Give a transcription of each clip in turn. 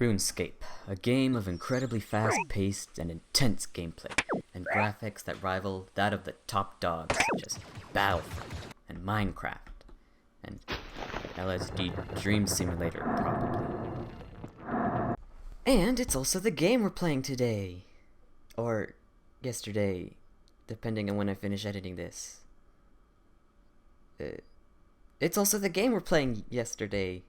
Runescape, a game of incredibly fast-paced and intense gameplay, and graphics that rival that of the top dogs such as Battlefield and Minecraft, and LSD Dream Simulator, probably. And it's also the game we're playing today. Or yesterday, depending on when I finish editing this. It's also the game we're playing yesterday.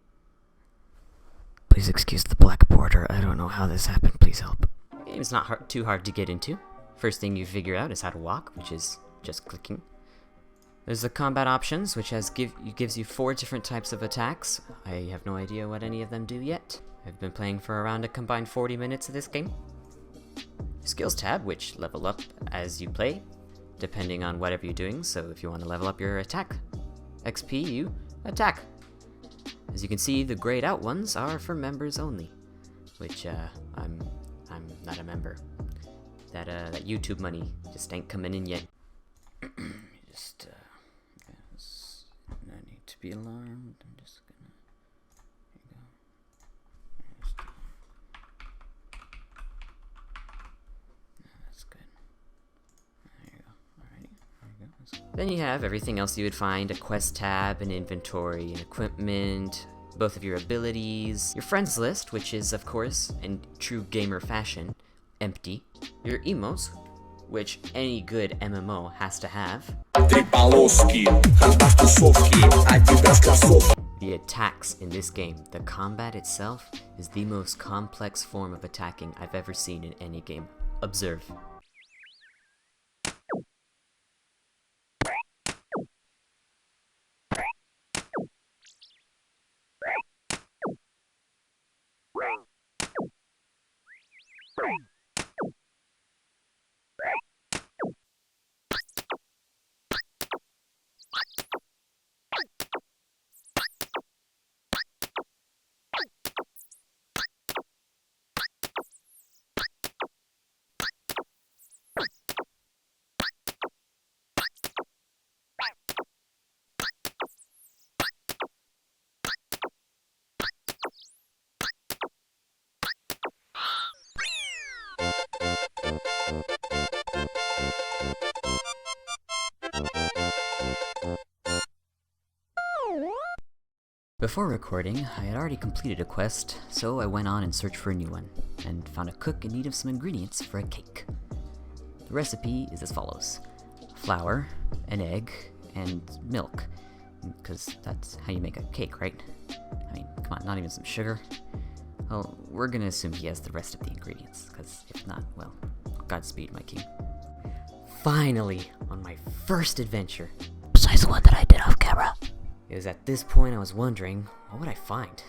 Please excuse the black border. I don't know how this happened. Please help. The game's not too hard to get into. First thing you figure out is how to walk, which is just clicking. There's the combat options, which gives you 4 different types of attacks. I have no idea what any of them do yet. I've been playing for around a combined 40 minutes of this game. Skills tab, which level up as you play, depending on whatever you're doing. So if you want to level up your attack XP, you attack. As you can see, the grayed out ones are for members only, which I'm not a member. That YouTube money just ain't coming in yet. Just no need to be alarmed. I'm just gonna. Here you go. That's good. There you go. Alrighty. There you go. Then you have everything else you would find: a quest tab, an inventory, an equipment, both of your abilities, your friends list, which is, of course, in true gamer fashion, empty, your emotes, which any good MMO has to have, the attacks in this game. The combat itself is the most complex form of attacking I've ever seen in any game. Observe. Before recording, I had already completed a quest, so I went on and searched for a new one, and found a cook in need of some ingredients for a cake. The recipe is as follows: flour, an egg, and milk, because that's how you make a cake, right? I mean, come on, not even some sugar? Well, we're gonna assume he has the rest of the ingredients, because if not, well, Godspeed, my king. Finally, on my first adventure. Besides the one that I did off camera. It was at this point I was wondering, what would I find?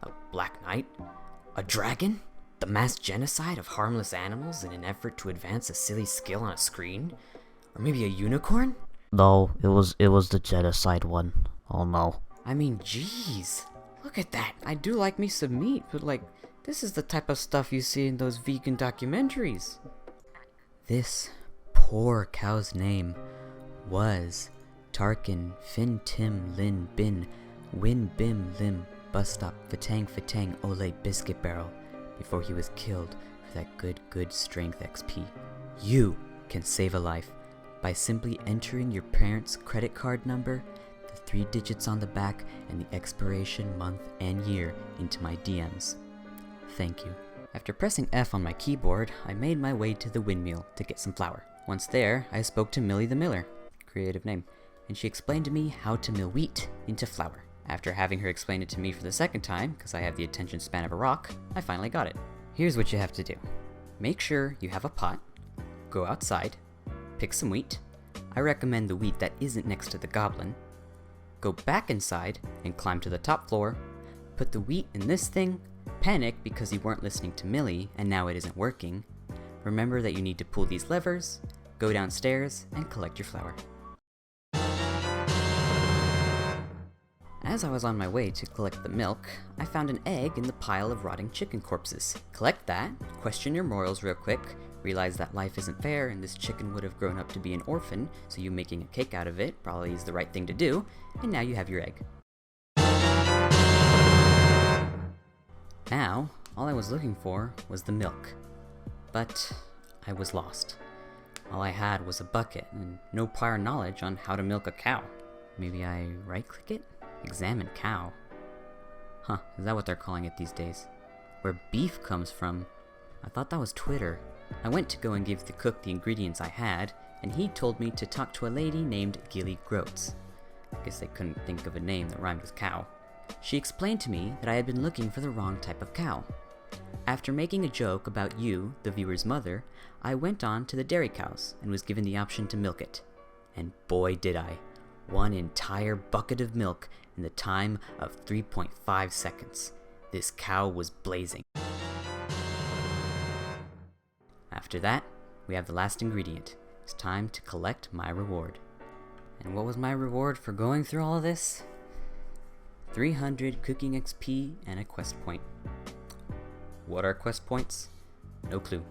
A Black Knight? A dragon? The mass genocide of harmless animals in an effort to advance a silly skill on a screen? Or maybe a unicorn? No, it was the genocide one. Oh no. I mean, jeez. Look at that. I do like me some meat, but like, this is the type of stuff you see in those vegan documentaries. This poor cow's name was Tarkin Fin Tim Lin Bin Win Bim Lim Bus Stop Fatang Fatang Ole Biscuit Barrel before he was killed for that good strength XP. You can save a life by simply entering your parents' credit card number, the 3 digits on the back, and the expiration month and year into my DMs. Thank you. After pressing F on my keyboard, I made my way to the windmill to get some flour. Once there, I spoke to Millie the Miller, creative name, and she explained to me how to mill wheat into flour. After having her explain it to me for the second time, because I have the attention span of a rock, I finally got it. Here's what you have to do. Make sure you have a pot, go outside, pick some wheat. I recommend the wheat that isn't next to the goblin. Go back inside and climb to the top floor, put the wheat in this thing, panic because you weren't listening to Millie and now it isn't working. Remember that you need to pull these levers, go downstairs, and collect your flour. As I was on my way to collect the milk, I found an egg in the pile of rotting chicken corpses. Collect that, question your morals real quick, realize that life isn't fair and this chicken would have grown up to be an orphan, so you making a cake out of it probably is the right thing to do, and now you have your egg. Now, All I was looking for was the milk. But I was lost. All I had was a bucket and no prior knowledge on how to milk a cow. Maybe I right-click it? Examine cow. Huh, is that what they're calling it these days? Where beef comes from? I thought that was Twitter. I went to go and give the cook the ingredients I had, and he told me to talk to a lady named Gilly Groats. I guess they couldn't think of a name that rhymed with cow. She explained to me that I had been looking for the wrong type of cow. After making a joke about you, the viewer's mother, I went on to the dairy cows and was given the option to milk it. And boy did I. 1 entire bucket of milk in the time of 3.5 seconds. This cow was blazing. After that, we have the last ingredient. It's time to collect my reward. And what was my reward for going through all of this? 300 cooking XP and a quest point. What are quest points? No clue.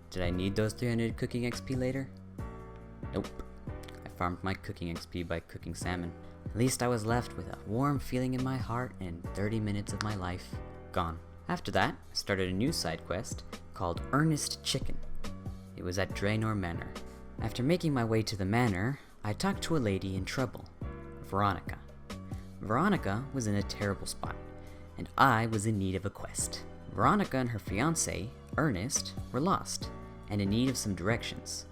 Did I need those 300 cooking XP later? Nope. I farmed my cooking XP by cooking salmon. At least I was left with a warm feeling in my heart and 30 minutes of my life gone. After that, I started a new side quest called Earnest Chicken. It was at Draenor Manor. After making my way to the manor, I talked to a lady in trouble, Veronica. Veronica was in a terrible spot, and I was in need of a quest. Veronica and her fiancé, Ernest, were lost, and in need of some directions.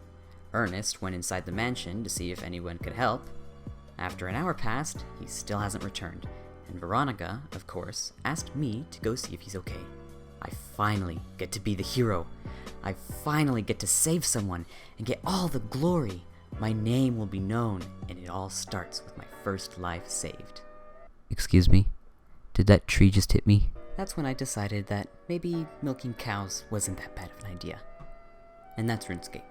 Ernest went inside the mansion to see if anyone could help. After an hour passed, he still hasn't returned, and Veronica, of course, asked me to go see if he's okay. I finally get to be the hero. I finally get to save someone and get all the glory. My name will be known, and it all starts with my first life saved. Excuse me? Did that tree just hit me? That's when I decided that maybe milking cows wasn't that bad of an idea. And that's RuneScape.